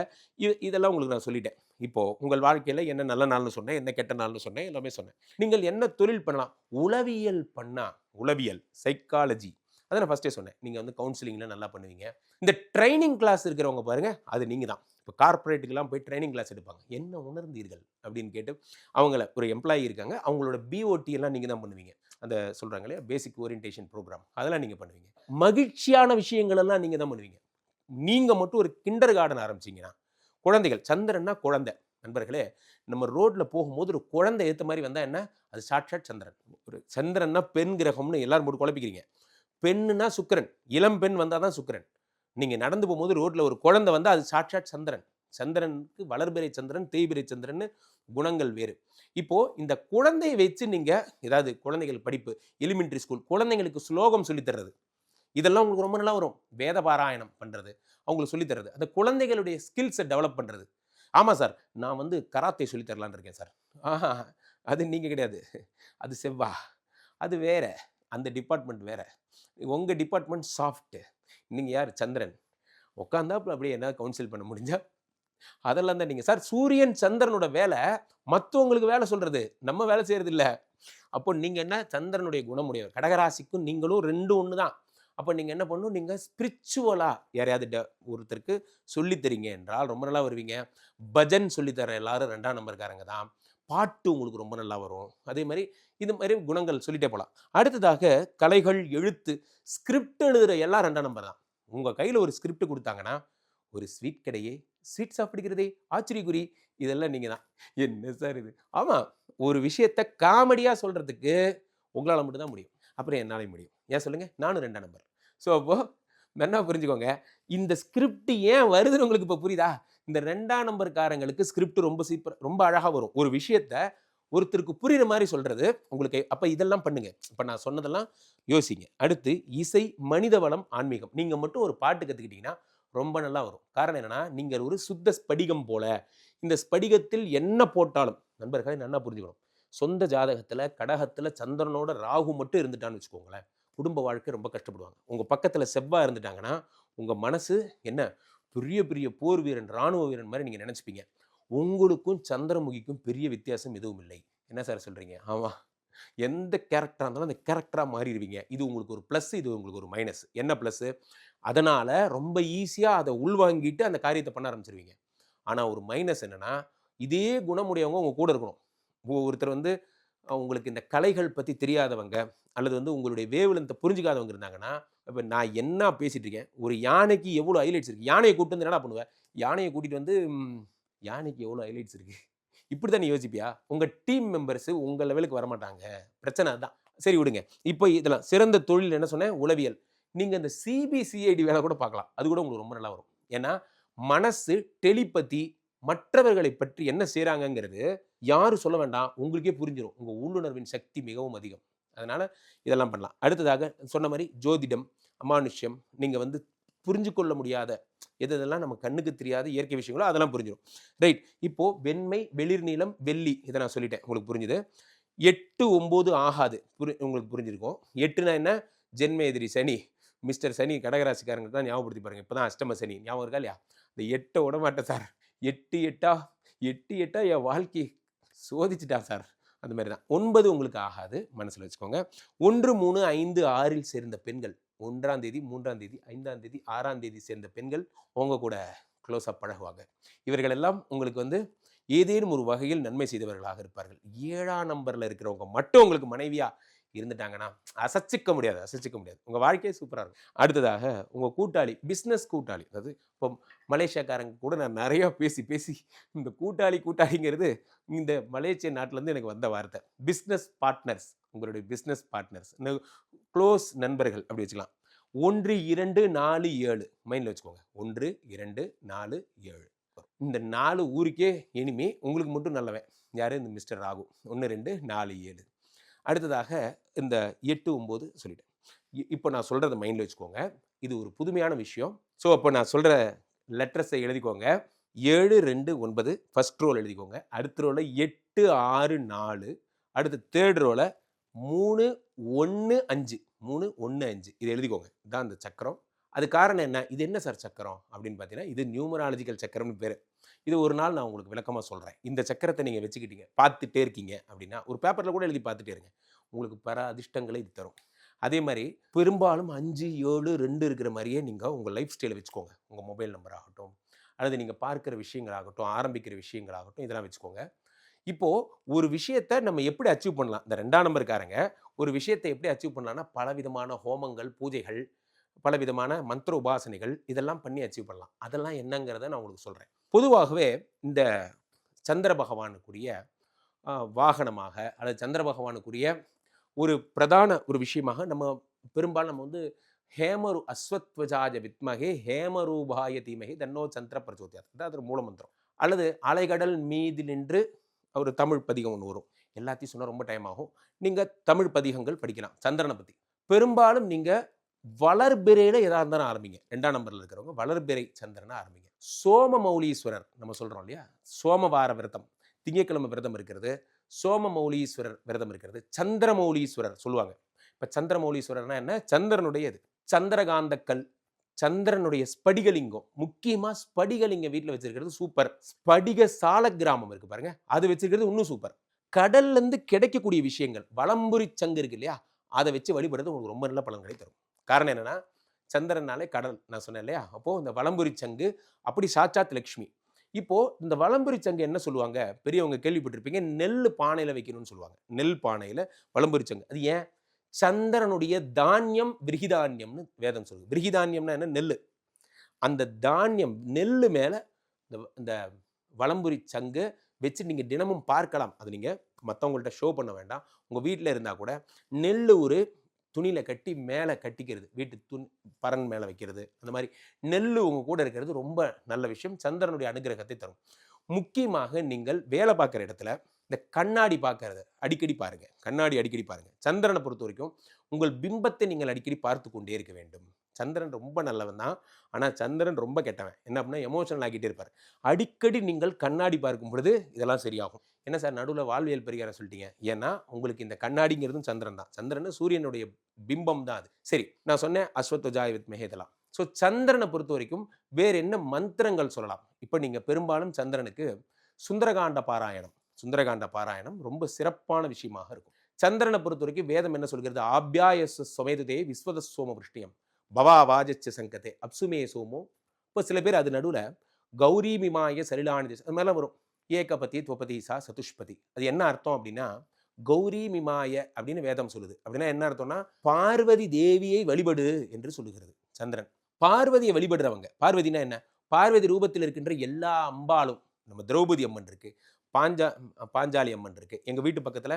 இதெல்லாம் உங்களுக்கு நான் சொல்லிட்டேன். இப்போ உங்கள் வாழ்க்கையில என்ன நல்ல நாள்னு சொன்னேன், என்ன கெட்ட நாள்னு சொன்னேன், எல்லாமே சொன்னேன். நீங்கள் என்ன தொழில் பண்ணலாம்? உளவியல் பண்ணா, உளவியல், சைக்காலஜி, அதை நான் ஃபர்ஸ்டே சொன்னேன். நீங்க வந்து கவுன்சிலிங்ல நல்லா பண்ணுவீங்க. இந்த ட்ரைனிங் கிளாஸ் இருக்கிறவங்க பாருங்க, அது நீங்க தான். இப்போ கார்ப்பரேட்டுக்கெல்லாம் போய் ட்ரைனிங் கிளாஸ் எடுப்பாங்க. என்ன உணர்ந்தீர்கள் அப்படின்னு கேட்டு அவங்கள ஒரு எம்ப்ளாயி இருக்காங்க, அவங்களோட பிஓடி எல்லாம் நீங்க தான் பண்ணுவீங்க. அந்த சொல்றாங்க இல்லையா, பேசிக் ஓரியன்டேஷன் ப்ரோக்ராம், அதெல்லாம் நீங்க பண்ணுவீங்க. மகிழ்ச்சியான விஷயங்கள் எல்லாம் நீங்க தான் பண்ணுவீங்க. நீங்க மட்டும் ஒரு கிண்டர் கார்டன் ஆரம்பிச்சீங்கன்னா, குழந்தைகள், சந்திரன்னா குழந்தை. நண்பர்களே, நம்ம ரோட்ல போகும்போது ஒரு குழந்தை ஏத்த மாதிரி வந்தா என்ன, அது சாட்சாத் சந்திரன். ஒரு சந்திரன்னா பெண் கிரகம்னு எல்லாரும் போட்டு குழப்பிக்கிறீங்க. பெண்ணுனா சுக்கிரன், இளம் பெண் வந்தாதான் சுக்கிரன். நீங்க நடந்து போகும்போது ரோட்ல ஒரு குழந்தை வந்தா அது சாட்சாத் சந்திரன். சந்திரனுக்கு வளர்பிறை சந்திரன், தேய்பிறை சந்திரன் குணங்கள் வேறு. இப்போ இந்த குழந்தையை வச்சு நீங்க ஏதாவது குழந்தைகள் படிப்பு, எலிமெண்டரி ஸ்கூல் குழந்தைங்களுக்கு ஸ்லோகம் சொல்லி தர்றது, இதெல்லாம் உங்களுக்கு ரொம்ப நல்லா வரும். வேத பாராயணம் பண்றது, அவங்களுக்கு சொல்லி தர்றது, அந்த குழந்தைகளுடைய ஸ்கில்ஸை டெவலப் பண்றது. ஆமா சார், நான் வந்து கராத்தே சொல்லி தரலான்னு இருக்கேன் சார். ஆஹா, அது நீங்க கிடையாது, அது செவ்வா, அது வேற, அந்த டிபார்ட்மெண்ட் வேற. உங்க டிபார்ட்மெண்ட் சாஃப்ட், நீங்க யார் சந்திரன். உட்காந்தாப்புல அப்படியே என்ன கவுன்சில் பண்ண முடிஞ்சா அதெல்லாம் தான் நீங்க. சார் சூரியன் சந்திரனோட வேலை மற்றவங்களுக்கு வேலை சொல்றது, நம்ம வேலை செய்யறது இல்லை. அப்போ நீங்க என்ன, சந்திரனுடைய குணமுடையவர். கடகராசிக்கும் நீங்களும் 2 ஒன்று தான். அப்போ நீங்க என்ன பண்ணணும், நீங்க ஸ்பிரிச்சுவலா யாரையாவது ஒருத்தருக்கு சொல்லி தரீங்க என்றால் ரொம்ப நல்லா வருவீங்க. பஜன் சொல்லித்தர எல்லாரும் 2ஆம் நம்பர்காரங்க தான். பாட்டு உங்களுக்கு ரொம்ப நல்லா வரும். அதே மாதிரி இது மாதிரி குணங்கள் சொல்லிட்டே போகலாம். அடுத்ததாக கலைகள், எழுத்து, ஸ்கிரிப்ட் எழுதுகிற எல்லாம் 2ஆம் நம்பர் தான். உங்கள் கையில் ஒரு ஸ்கிரிப்ட் கொடுத்தாங்கன்னா, ஒரு ஸ்வீட் கடையே ஸ்வீட் சாப்பிடுகிறதே ஆச்சரியக்குறி, இதெல்லாம் நீங்கள் தான். என்ன சார் இது? ஆமாம், ஒரு விஷயத்தை காமெடியாக சொல்கிறதுக்கு உங்களால் மட்டும்தான் முடியும். அப்புறம் என்னாலையும் முடியும். ஏன் சொல்லுங்கள், நானும் 2ஆம் நம்பர். ஸோ அப்போது நல்லா புரிஞ்சுக்கோங்க, இந்த ஸ்கிரிப்ட் ஏன் வருதுன்னு உங்களுக்கு இப்போ புரியுதா? இந்த 2ஆம் நம்பர்காரங்களுக்கு ஸ்கிரிப்ட் ரொம்ப அழகாக வரும். ஒரு விஷயத்தை ஒருத்தருக்கு புரியுற மாதிரி சொல்றது உங்களுக்கு. அப்போ இதெல்லாம் பண்ணுங்க. இப்போ நான் சொன்னதெல்லாம் யோசிங்க. அடுத்து இசை, மனித வளம், ஆன்மீகம். நீங்கள் மட்டும் ஒரு பாட்டு கற்றுக்கிட்டீங்கன்னா ரொம்ப நல்லா வரும். காரணம் என்னன்னா, நீங்கள் ஒரு சுத்த ஸ்படிகம் போல. இந்த ஸ்படிகத்தில் என்ன போட்டாலும், நண்பர்களை நல்லா புரிஞ்சுக்கணும், சொந்த ஜாதகத்தில் கடகத்தில் சந்திரனோட ராகு மட்டும் இருந்துட்டான்னு வச்சுக்கோங்களேன், குடும்ப வாழ்க்கை ரொம்ப கஷ்டப்படுவாங்க. உங்கள் பக்கத்தில் செவ்வாய் இருந்துட்டாங்கன்னா உங்கள் மனசு என்ன, பெரிய பெரிய போர் வீரன், இராணுவ வீரன் மாதிரி நீங்கள் நினச்சிப்பீங்க. உங்களுக்கும் சந்திரமுகிக்கும் பெரிய வித்தியாசம் எதுவும் இல்லை. என்ன சார் சொல்கிறீங்க? ஆமாம், எந்த கேரக்டராக இருந்தாலும் அந்த கேரக்டராக மாறிடுவீங்க. இது உங்களுக்கு ஒரு ப்ளஸ், இது உங்களுக்கு ஒரு மைனஸ். என்ன ப்ளஸ்ஸு? அதனால் ரொம்ப ஈஸியாக அதை உள்வாங்கிட்டு அந்த காரியத்தை பண்ண ஆரம்பிச்சிருவீங்க. ஆனால் ஒரு மைனஸ் என்னென்னா, இதே குணமுடையவங்க உங்கள் கூட இருக்கணும். ஒருத்தர் வந்து உங்களுக்கு இந்த கலைகள் பற்றி தெரியாதவங்க, அல்லது வந்து உங்களுடைய வேவ்லென்த்தை புரிஞ்சுக்காதவங்க இருந்தாங்கன்னா, இப்போ நான் என்ன பேசிகிட்டு இருக்கேன், ஒரு யானைக்கு எவ்வளோ ஹைலைட்ஸ் இருக்குது, யானையை கூப்பிட்டு வந்து என்னடா பண்ணுவேன், யானையை கூட்டிகிட்டு வந்து யானைக்கு எவ்வளோ ஹைலைட்ஸ் இருக்குது, இப்படி தான் நீ யோசிப்பியா? உங்கள் டீம் மெம்பர்ஸு உங்கள் லெவலுக்கு வரமாட்டாங்க. பிரச்சனை அதுதான். சரி விடுங்க. இப்போ இதெல்லாம் சிறந்த தொழில் என்ன சொன்னேன், உளவியல். நீங்கள் இந்த சிபிசிஐடி வேலை கூட பார்க்கலாம். அது கூட உங்களுக்கு ரொம்ப நல்லா வரும். ஏன்னா மனசு, டெலிபதி, மற்றவர்களை பற்றி என்ன செய்கிறாங்கங்கிறது யாரும் சொல்ல வேண்டாம், உங்களுக்கே புரிஞ்சிடும். உங்கள் உள்ளுணர்வின் சக்தி மிகவும் அதிகம். அதனால் இதெல்லாம் பண்ணலாம். அடுத்ததாக சொன்ன மாதிரி ஜோதிடம், அமானுஷ்யம், நீங்கள் வந்து புரிஞ்சு கொள்ள முடியாத எதெல்லாம் நம்ம கண்ணுக்கு தெரியாத இயற்கை விஷயங்களோ அதெல்லாம் புரிஞ்சிடும். ரைட். இப்போது வெண்மை, வெளிர் நீளம், வெள்ளி, இதை நான் சொல்லிட்டேன், உங்களுக்கு புரிஞ்சுது. 8, 9 ஆகாது, உங்களுக்கு புரிஞ்சிருக்கும். 8னா என்ன, ஜென்ம எதிரி சனி. மிஸ்டர் சனி கடகராசிக்காரங்க தான் ஞாபகப்படுத்தி பாருங்கள். இப்போ தான் அஷ்டம சனி ஞாபகம் இருக்கா இல்லையா? இந்த 8 விட மாட்டேன் சார், 8 என் வாழ்க்கையை சோதிச்சுட்டா சார், அந்த மாதிரி தான். 9 உங்களுக்கு ஆகாது, மனசில் வச்சுக்கோங்க. 1, 3, 5, 6 சேர்ந்த பெண்கள், 1ஆம் தேதி, 3ஆம் தேதி, 5ஆம் தேதி, 6ஆம் தேதி சேர்ந்த பெண்கள் உங்க கூட க்ளோஸாக பழகுவாங்க. இவர்கள் எல்லாம் உங்களுக்கு வந்து ஏதேனும் ஒரு வகையில் நன்மை செய்தவர்களாக இருப்பார்கள். 7ஆம் நம்பரில் இருக்கிறவங்க மட்டும் உங்களுக்கு மனைவியாக இருந்துட்டாங்கன்னா அசைச்சிக்க முடியாது. உங்கள் வாழ்க்கையே சூப்பராக இருக்கும். அடுத்ததாக உங்கள் கூட்டாளி, பிஸ்னஸ் கூட்டாளி. அதாவது இப்போ மலேசியாக்காரங்க கூட நான் நிறையா பேசி இந்த கூட்டாளிங்கிறது இந்த மலேசிய நாட்டிலேருந்து எனக்கு வந்த வார்த்தை. பிஸ்னஸ் பார்ட்னர்ஸ், உங்களுடைய பிஸ்னஸ் பார்ட்னர்ஸ், க்ளோஸ் நண்பர்கள் அப்படி வச்சுக்கலாம். 1, 2, 4, 7 மைண்டில் வச்சுக்கோங்க. 1, 2, 4, 7. இந்த 4 ஊருக்கே எனிமி, உங்களுக்கு மட்டும் நல்லவன் யார், இந்த மிஸ்டர் ராகு. 1, 2, 4, 7. அடுத்ததாக இந்த 8, 9 சொல்லிட்டேன். இப்போ நான் சொல்கிறத மைண்டில் வச்சுக்கோங்க. இது ஒரு புதுமையான விஷயம். ஸோ அப்போ நான் சொல்கிற லெட்டர்ஸை எழுதிக்கோங்க. 7 2 9 ஃபர்ஸ்ட் ரோல எழுதிக்கோங்க. அடுத்த ரோல 8 6 4, அடுத்து தேர்ட் ரோல 3 1 5 3 1 5 இது எழுதிக்கோங்க. இதான் அந்த சக்கரம். அது காரணம் என்ன? இது என்ன சார் சக்கரம் அப்படின்னு பார்த்தீங்கன்னா, இது நியூமராலஜிக்கல் சக்கரம்னு பேரு. இது ஒரு நாள் நான் உங்களுக்கு விளக்கமா சொல்றேன். இந்த சக்கரத்தை நீங்க வச்சுக்கிட்டீங்க, பார்த்துட்டே இருக்கீங்க அப்படின்னா, ஒரு பேப்பர்ல கூட எழுதி பார்த்துட்டே இருங்க. உங்களுக்கு பல அதிர்ஷ்டங்களை இது தரும். அதே மாதிரி பெரும்பாலும் 5 7 2 இருக்கிற மாதிரியே நீங்க உங்க லைஃப் ஸ்டைலை வச்சுக்கோங்க. உங்க மொபைல் நம்பர் ஆகட்டும், அல்லது நீங்க பார்க்கிற விஷயங்களாகட்டும், ஆரம்பிக்கிற விஷயங்களாகட்டும், இதெல்லாம் வச்சுக்கோங்க. இப்போ ஒரு விஷயத்தை நம்ம எப்படி அச்சீவ் பண்ணலாம்? இந்த 2ஆம் நம்பர்காரங்க ஒரு விஷயத்தை எப்படி அச்சீவ் பண்ணலாம்னா, பலவிதமான ஹோமங்கள், பூஜைகள், பலவிதமான மந்திர உபாசனைகள் இதெல்லாம் பண்ணி அச்சீவ் பண்ணலாம். அதெல்லாம் என்னங்கிறத நான் உங்களுக்கு சொல்றேன். பொதுவாகவே இந்த சந்திர பகவானுக்குரிய வாகனமாக அல்லது சந்திர பகவானுக்குரிய ஒரு பிரதான ஒரு விஷயமாக பெரும்பாலும் நம்ம வந்து அஸ்வத்வஜாய வித்மகே ஹேமரூபாய தீமகி தன்னோ சந்திர பிரச்சோதயாத். அதான் அது மூலமந்திரம். அல்லது அலைகடல் மீது நின்று ஒரு தமிழ் பதிகம் ஒன்று வரும். எல்லாத்தையும் சொன்னால் ரொம்ப டைம் ஆகும். நீங்கள் தமிழ் பதிகங்கள் படிக்கலாம் சந்திரனை பற்றி. பெரும்பாலும் நீங்கள் வளர்பிறையில எதா இருந்தாலும் ஆரம்பிங்க. 2ஆம் நம்பர்ல இருக்கிறவங்க வளர்பிறை சந்திரனை ஆரம்பிங்க. சோமமௌலீஸ்வரர் நம்ம சொல்றோம் இல்லையா, சோமவார விரதம், திங்கட்கிழமை விரதம் இருக்கிறது, சோமமௌலீஸ்வரர் விரதம் இருக்கிறது, சந்திரமௌலீஸ்வரர் சொல்லுவாங்க. இப்ப சந்திரமௌலீஸ்வரர்னா என்ன? சந்திரனுடைய இது சந்திரகாந்தக்கல், சந்திரனுடைய ஸ்படிகலிங்கம். முக்கியமா ஸ்படிகலிங்கம் வீட்டில் வச்சிருக்கிறது சூப்பர். ஸ்படிக சால கிராமம் இருக்கு பாருங்க, அது வச்சிருக்கிறது இன்னும் சூப்பர். கடல்ல இருந்து கிடைக்கக்கூடிய விஷயங்கள், வலம்புரி சங்கு இருக்கு இல்லையா, அதை வச்சு வழிபடுறது உங்களுக்கு ரொம்ப நல்ல பலன்களை தரும். காரணம் என்னன்னா, சந்திரனாலே கடல் நான் சொன்னேன் இல்லையா, அப்போ இந்த வலம்புரி சங்கு அப்படி சாட்சாத் லட்சுமி. இப்போ இந்த வலம்புரி சங்கு என்ன சொல்லுவாங்க, பெரியவங்க கேள்விப்பட்டிருப்பீங்க, நெல் பானையில வைக்கணும்னு சொல்லுவாங்க. நெல் பானையில வலம்புரி சங்கு. அது ஏன்? சந்திரனுடைய தானியம் விரிகிதானியம்னு வேதம் சொல்லுது. விரிகிதானியம்னா என்ன? நெல்லு. அந்த தானியம் நெல்லு மேல இந்த வலம்புரி சங்கு வச்சு நீங்க தினமும் பார்க்கலாம். அது நீங்க மற்றவங்கள்ட்ட ஷோ பண்ண வேண்டாம். உங்க வீட்டில் இருந்தா கூட நெல் ஒரு துணியில கட்டி மேலே கட்டிக்கிறது, வீட்டு பரன் மேலே வைக்கிறது, அந்த மாதிரி நெல் உங்க கூட இருக்கிறது ரொம்ப நல்ல விஷயம். சந்திரனுடைய அனுகிரகத்தை தரும். முக்கியமாக நீங்கள் வேலை பார்க்குற இடத்துல இந்த கண்ணாடி பார்க்கறது அடிக்கடி பாருங்க. கண்ணாடி அடிக்கடி பாருங்க. சந்திரனை பொறுத்த வரைக்கும் உங்கள் பிம்பத்தை நீங்கள் அடிக்கடி பார்த்து கொண்டே இருக்க வேண்டும். சந்திரன் ரொம்ப நல்லவன் தான், ஆனால் சந்திரன் ரொம்ப கெட்டவன். என்ன அப்படின்னா எமோஷனல் ஆகிட்டே இருப்பார். அடிக்கடி நீங்கள் கண்ணாடி பார்க்கும் பொழுது இதெல்லாம் சரியாகும். என்ன சார் நடுவில் வாழ்வியல் பரிகாரம் சொல்லிட்டீங்க? ஏன்னா உங்களுக்கு இந்த கண்ணாடிங்கிறதும் சந்திரன் தான். சந்திரன் சூரியனுடைய பிம்பம் தான் அது. சரி, நான் சொன்னேன் அஸ்வத்வஜாய வித்மஹே இதெல்லாம். ஸோ சந்திரனை பொறுத்த வரைக்கும் வேறு என்ன மந்திரங்கள் சொல்லலாம்? இப்போ நீங்கள் பெரும்பாலும் சந்திரனுக்கு சுந்தரகாண்ட பாராயணம் ரொம்ப சிறப்பான விஷயமாக இருக்கும். சந்திரனை பொறுத்த வரைக்கும் வேதம் என்ன சொல்கிறது? ஆப்யாயச சொமேதே விஸ்வத சோம விருஷ்டியம் பவா வாஜச்ச சங்கத்தே அப்சுமே சோமோ. இப்போ சில பேர் அது நடுவில் கௌரி மிமாய சரிலானி அது மாதிரிலாம் வரும். ஏகபதி துவபதி சா சதுஷ்பதி. அது என்ன அர்த்தம் அப்படின்னா, கௌரி மிமாய அப்படின்னு வேதம் சொல்லுது. அப்படின்னா என்ன அர்த்தம்னா, பார்வதி தேவியை வழிபடு என்று சொல்லுகிறது சந்திரன். பார்வதியை வழிபடுறவங்க, பார்வதினா என்ன? பார்வதி ரூபத்தில் இருக்கின்ற எல்லா அம்பாலும், நம்ம திரௌபதி அம்மன் இருக்கு, பாஞ்சாலி அம்மன் இருக்கு, எங்க வீட்டு பக்கத்துல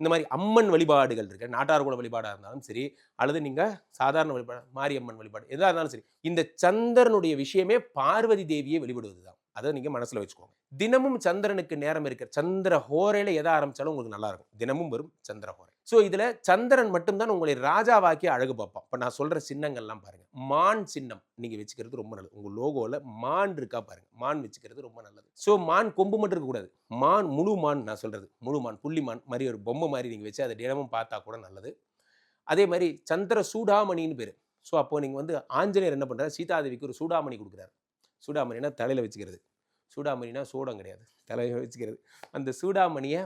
இந்த மாதிரி அம்மன் வழிபாடுகள் இருக்கு. நாட்டார்குல வழிபாடாக இருந்தாலும் சரி, அல்லது நீங்க சாதாரண வழிபாடு மாரியம்மன் வழிபாடு எதாக இருந்தாலும் சரி, இந்த சந்திரனுடைய விஷயமே பார்வதி தேவியை வழிபடுவது தான். அதை நீங்க மனசுல வச்சுக்கோங்க. தினமும் சந்திரனுக்கு நேரம் இருக்கிற சந்திர ஹோரையில எதை ஆரம்பிச்சாலும் உங்களுக்கு நல்லா இருக்கும். தினமும் வரும் சந்திர ஹோரை. ஸோ இதுல சந்திரன் மட்டும்தான் உங்களை ராஜாவாக்கி அழகு பார்ப்பான். இப்போ நான் சொல்ற சின்னங்கள்லாம் பாருங்க. மான் சின்னம் நீங்க வச்சுக்கிறது ரொம்ப நல்லது. உங்க லோகோல மான் இருக்கா பாருங்க, மான் வச்சுக்கிறது ரொம்ப நல்லது. ஸோ மான் கொம்பு மட்டும் இருக்கக்கூடாது, மான் முழு மான், நான் சொல்றது முழு மான், புள்ளி மான் மாதிரி ஒரு பொம்மை மாதிரி நீங்க வச்சு அதை தினமும் பார்த்தா கூட நல்லது. அதே மாதிரி சந்திர சூடாமணின்னு பேரு. ஸோ அப்போ நீங்க வந்து ஆஞ்சநேயர் என்ன பண்றாரு, சீதாதேவிக்கு ஒரு சூடாமணி கொடுக்குறாரு. சூடாமணினா தலையில வச்சுக்கிறது. சூடாமணினா சூடம் கிடையாது, தலையில வச்சுக்கிறது. அந்த சூடாமணியை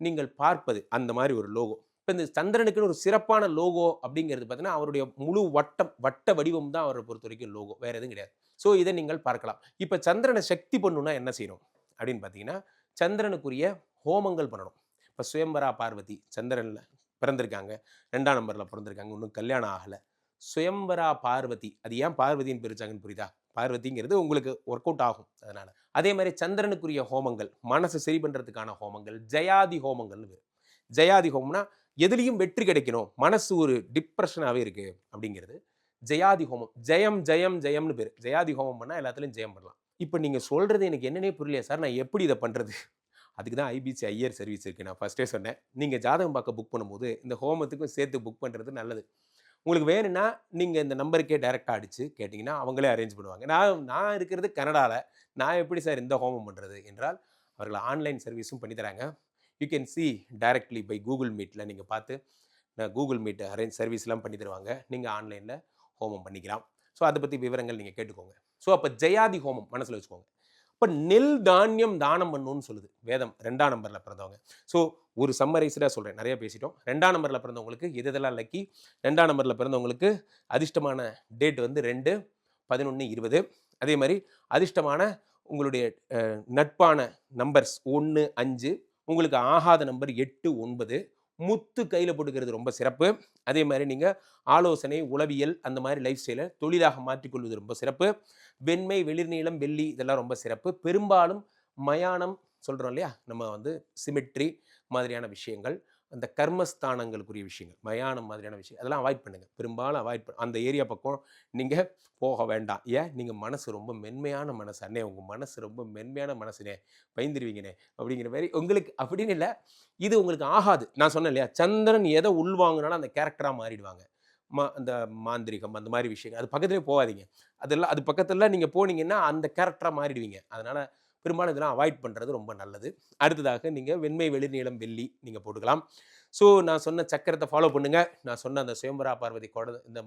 நீங்கள் பார்ப்பது அந்த மாதிரி ஒரு லோகோ. இப்போ இந்த சந்திரனுக்குன்னு ஒரு சிறப்பான லோகோ அப்படிங்கிறது பார்த்தீங்கன்னா, அவருடைய முழு வட்ட வடிவம் தான் அவரை பொறுத்த வரைக்கும் லோகோ, வேற எதுவும் கிடையாது. ஸோ இதை நீங்கள் பார்க்கலாம். இப்போ சந்திரனை சக்தி பண்ணணும்னா என்ன செய்யணும் அப்படின்னு பார்த்தீங்கன்னா, சந்திரனுக்குரிய ஹோமங்கள் பண்ணணும். இப்போ சுயம்பரா பார்வதி சந்திரன்ல பிறந்திருக்காங்க, 2ஆம் நம்பர்ல பிறந்திருக்காங்க, இன்னும் கல்யாணம் ஆகலை. சுயம்பரா பார்வதி, அது ஏன் பார்வதின்னு பிரிச்சாங்கன்னு புரியுதா? பார்வதிங்கிறது உங்களுக்கு ஒர்க் அவுட் ஆகும் அதனால. அதே மாதிரி சந்திரனுக்குரிய ஹோமங்கள், மனசை சரி பண்றதுக்கான ஹோமங்கள், ஜெயாதி ஹோமங்கள்னு பேர். ஜெயாதி ஹோமம்னா எதுலையும் வெற்றி கிடைக்கணும், மனசு ஒரு டிப்ரெஷனாகவே இருக்கு அப்படிங்கிறது ஜெயாதி ஹோமம். ஜெயம் ஜெயம் ஜெயம்னு பேர். ஜெயாதி ஹோமம் பண்ணால் எல்லாத்துலையும் ஜெயம் பண்ணலாம். இப்போ நீங்கள் சொல்கிறது எனக்கு என்னன்னே புரியலையா சார், நான் எப்படி இதை பண்ணுறது? அதுக்கு தான் ஐபிசி ஐயர் சர்வீஸ் இருக்குது. நான் ஃபஸ்ட்டே சொன்னேன், நீங்கள் ஜாதகம் பார்க்க புக் பண்ணும்போது இந்த ஹோமத்துக்கும் சேர்த்து புக் பண்ணுறது நல்லது. உங்களுக்கு வேணும்னா நீங்கள் இந்த நம்பருக்கே டைரெக்டாக அடித்து கேட்டிங்கன்னா அவங்களே அரேஞ்ச் பண்ணுவாங்க. நான் இருக்கிறது கனடாவில், நான் எப்படி சார் இந்த ஹோமம் பண்ணுறது என்றால் அவர்கள் ஆன்லைன் சர்வீஸும் பண்ணி தராங்க. You can see directly by Google மீட்டில் நீங்கள் பார்த்து கூகுள் மீட் அரேஞ்ச் சர்வீஸ்லாம் பண்ணி தருவாங்க. நீங்கள் ஆன்லைனில் ஹோமம் பண்ணிக்கலாம். ஸோ அதை பற்றி விவரங்கள் நீங்கள் கேட்டுக்கோங்க. ஸோ அப்போ ஜெயாதி ஹோமம் மனசில் வச்சுக்கோங்க. இப்போ நெல் தானியம் தானம் பண்ணணும்னு சொல்லுது வேதம் 2ஆம் நம்பரில் பிறந்தவங்க. ஸோ ஒரு சம்மரைஸ்டாக சொல்கிறேன், நிறைய பேசிட்டோம். 2ஆம் நம்பரில் பிறந்தவங்களுக்கு எதெல்லாம் லக்கி? 2ஆம் நம்பரில் பிறந்தவங்களுக்கு அதிர்ஷ்டமான டேட் வந்து 2, 11, 20. அதே மாதிரி அதிர்ஷ்டமான உங்களுடைய நட்பான நம்பர்ஸ் 1, 5. உங்களுக்கு ஆகாத நம்பர் 8, 9. முத்து கையில் போட்டுக்கிறது ரொம்ப சிறப்பு. அதே மாதிரி நீங்கள் ஆலோசனை, உளவியல், அந்த மாதிரி லைஃப் ஸ்டைலை தொழிலாக மாற்றிக்கொள்வது ரொம்ப சிறப்பு. வெண்மை, வெளிர்நீளம், வெள்ளி இதெல்லாம் ரொம்ப சிறப்பு. பெரும்பாலும் மயானம் சொல்கிறோம் இல்லையா, நம்ம வந்து சிமெட்ரி மாதிரியான விஷயங்கள், அந்த கர்மஸ்தானங்களுக்குரிய விஷயங்கள், மயானம் மாதிரியான விஷயம் அதெல்லாம் அவாய்ட் பண்ணுங்கள். பெரும்பாலும் அவாய்ட் அந்த ஏரியா பக்கம் நீங்கள் போக வேண்டாம். ஏன்? நீங்கள் மனசு ரொம்ப மென்மையான மனசு. அண்ணே உங்கள் மனசு ரொம்ப மென்மையான மனசுனே, பயந்துருவீங்கண்ணே அப்படிங்கிற மாதிரி. உங்களுக்கு அப்படின்னு இல்லை, இது உங்களுக்கு ஆகாது. நான் சொன்னேன் இல்லையா, சந்திரன் எதை உள்வாங்கினாலும் அந்த கேரக்டராக மாறிடுவாங்க. அந்த மாந்திரிகம் அந்த மாதிரி விஷயங்கள் அது பக்கத்துலேயே போகாதீங்க. அதெல்லாம் அது பக்கத்தில் நீங்கள் போனீங்கன்னா அந்த கேரக்டராக மாறிடுவீங்க. அதனால் பெரும்பாலும் இதெல்லாம் அவாய்ட் பண்ணுறது ரொம்ப நல்லது. அடுத்ததாக நீங்கள் வெண்மை, வெளிர்நீளம், வெள்ளி நீங்கள் போட்டுக்கலாம். ஸோ நான் சொன்ன சக்கரத்தை ஃபாலோ பண்ணுங்கள். நான் சொன்ன அந்த சுயம்பரா பார்வதி கூட இந்த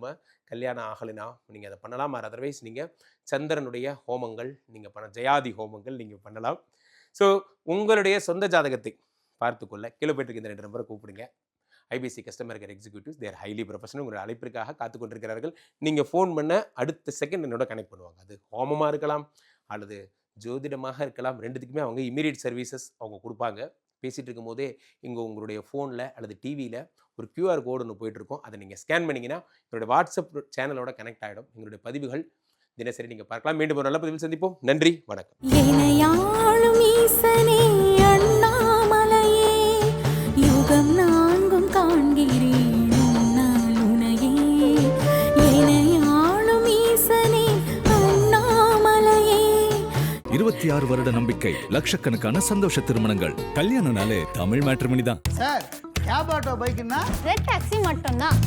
கல்யாணம் ஆகலைன்னா நீங்கள் அதை பண்ணலாம். அதர்வைஸ் நீங்கள் சந்திரனுடைய ஹோமங்கள் நீங்கள் ஜெயாதி ஹோமங்கள் நீங்கள் பண்ணலாம். ஸோ உங்களுடைய சொந்த ஜாதகத்தை பார்த்துக்கொள்ள கீழே போயிட்டு இந்த 2 நம்பரை கூப்பிடுங்க. ஐபிசி கஸ்டமர் கேர் எக்ஸிக்யூட்டிவ்ஸ் தேர் ஹைலி ப்ரொஃபஷனல் உங்களுடைய அழைப்பிற்காக காத்து கொண்டிருக்கிறார்கள். நீங்கள் ஃபோன் பண்ண அடுத்த செகண்ட் என்னோட கனெக்ட் பண்ணுவாங்க. அது ஹோமமாக இருக்கலாம் அல்லது ஜோதிடமாக இருக்கலாம். 2த்துக்குமே அவங்க இமீடியட் சர்வீசஸ் அவங்க கொடுப்பாங்க. பேசிகிட்டு இருக்கும் போதே இங்கே உங்களுடைய ஃபோனில் அல்லது டிவியில் ஒரு QR கோடு ஒன்று போயிட்டுருக்கோம். அதை நீங்கள் ஸ்கேன் பண்ணிங்கன்னா என்னுடைய வாட்ஸ்அப் சேனலோட கனெக்ட் ஆகிடும். எங்களுடைய பதிவுகள் தினசரி நீங்கள் பார்க்கலாம். மீண்டும் ஒரு நல்ல பதிவில் சந்திப்போம். நன்றி, வணக்கம். யுகம் 4 காண்கிறேன் உன்னால் உனையே, எனையாளும் ஈசனே அண்ணாமலையே. 26 வருட நம்பிக்கை, லட்சக்கணக்கான சந்தோஷ திருமணங்கள். கல்யாணம்னாலே தமிழ் மேட்ரிமனி தான் சார் கேப் ஆட்டோ பைக்குன்னா ரெட் டாக்ஸி மட்டும்தான்.